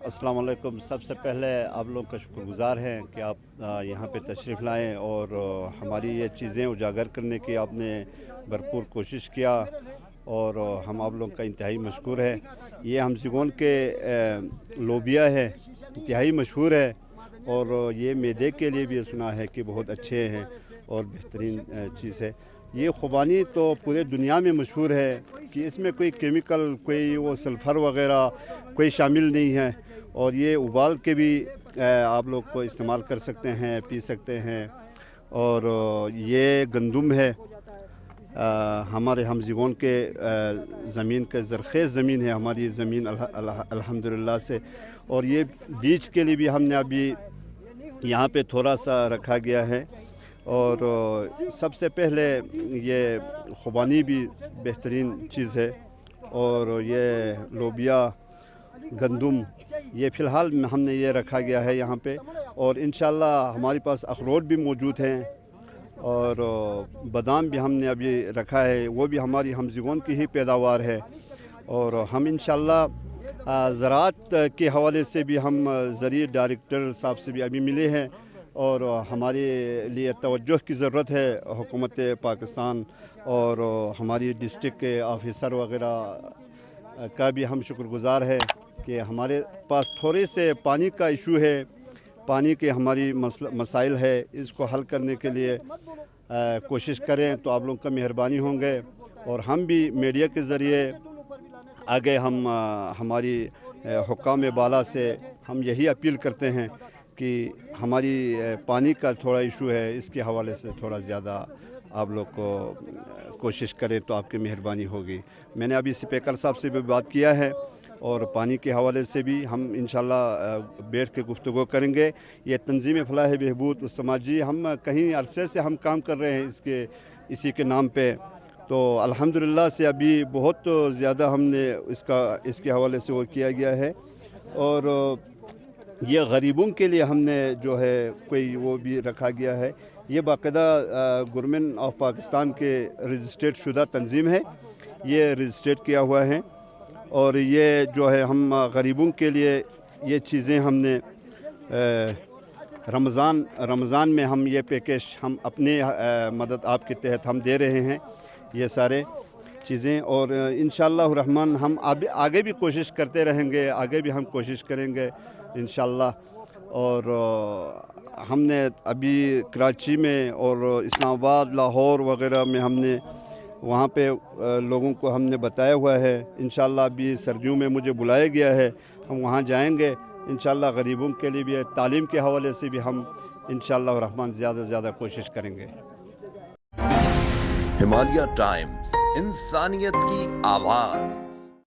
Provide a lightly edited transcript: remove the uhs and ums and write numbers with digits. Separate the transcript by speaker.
Speaker 1: अस्सलाम वालेकुम। सबसे पहले आप लोग का शुक्रगुज़ार हैं कि आप यहाँ पे तशरीफ़ लाएँ और हमारी ये चीज़ें उजागर करने की आपने भरपूर कोशिश किया और हम आप लोग का इंतहाई मशकूर है। ये हम सिगोन के लोबिया है, इंतहाई मशहूर है और ये मैदे के लिए भी सुना है कि बहुत अच्छे हैं और बेहतरीन चीज़ है। ये खुबानी तो पूरे दुनिया में मशहूर है कि इसमें कोई केमिकल, कोई वो सल्फ़र वग़ैरह कोई शामिल नहीं है और ये उबाल के भी आप लोग को इस्तेमाल कर सकते हैं, पी सकते हैं। और ये गंदुम है, हमारे हम ज़िगोन के ज़मीन के ज़रख़ेज़ ज़मीन है हमारी ज़मीन अल्हम्दुलिल्लाह से। और ये बीज के लिए भी हमने अभी यहाँ पे थोड़ा सा रखा गया है। और सबसे पहले ये खुबानी भी बेहतरीन चीज़ है और ये लोबिया गंदुम ये फ़िलहाल हमने ये रखा गया है यहाँ पे। और इंशाल्लाह हमारे पास अखरोट भी मौजूद हैं और बादाम भी हमने अभी रखा है, वो भी हमारी हम ज़िगोन की ही पैदावार है। और हम इंशाल्लाह ज़राअत के हवाले से भी हम ज़रिए डायरेक्टर साहब से भी अभी मिले हैं और हमारे लिए तवज्जो की ज़रूरत है हुकूमत पाकिस्तान और हमारी डिस्ट्रिक्ट के ऑफिसर वग़ैरह का भी हम शुक्रगुज़ार है कि हमारे पास थोड़े से पानी का इशू है, पानी के हमारी मसाइल है, इसको हल करने के लिए कोशिश करें तो आप लोग का मेहरबानी होंगे। और हम भी मीडिया के ज़रिए आगे हम हमारी हुक्काम बाला से हम यही अपील करते हैं कि हमारी पानी का थोड़ा इशू है, इसके हवाले से थोड़ा ज़्यादा आप लोग को कोशिश करें तो आपकी मेहरबानी होगी। मैंने अभी स्पीकर साहब से भी बात किया है और पानी के हवाले से भी हम इंशाल्लाह बैठ के गुफ्तगू करेंगे। ये तंजीम फलाह बहबूद समाजी हम कहीं अरसे से हम काम कर रहे हैं इसी के नाम पे, तो अल्हम्दुलिल्लाह से अभी बहुत ज़्यादा हमने इसके हवाले से वो किया गया है। और ये गरीबों के लिए हमने जो है कोई वो भी रखा गया है। ये बाकायदा गवर्नमेंट ऑफ पाकिस्तान के रजिस्ट्रेट शुदा तंजीम है, ये रजिस्ट्रेट किया हुआ है। और ये जो है हम गरीबों के लिए ये चीज़ें हमने रमज़ान में हम ये पैकेज हम अपने मदद आपके तहत हम दे रहे हैं ये सारे चीज़ें। और इंशाअल्लाह रहमान हम आगे भी कोशिश करते रहेंगे, आगे भी हम कोशिश करेंगे इंशाअल्लाह। और हमने अभी कराची में और इस्लामाबाद, लाहौर वग़ैरह में हमने वहाँ पे लोगों को हमने बताया हुआ है। इंशाअल्लाह अभी सर्दियों में मुझे बुलाया गया है, हम वहाँ जाएंगे इंशाअल्लाह। गरीबों के लिए भी तालीम के हवाले से भी हम इंशाअल्लाह रहमान ज़्यादा से ज़्यादा कोशिश करेंगे।
Speaker 2: हिमालय टाइम्स, इंसानियत की आवाज़।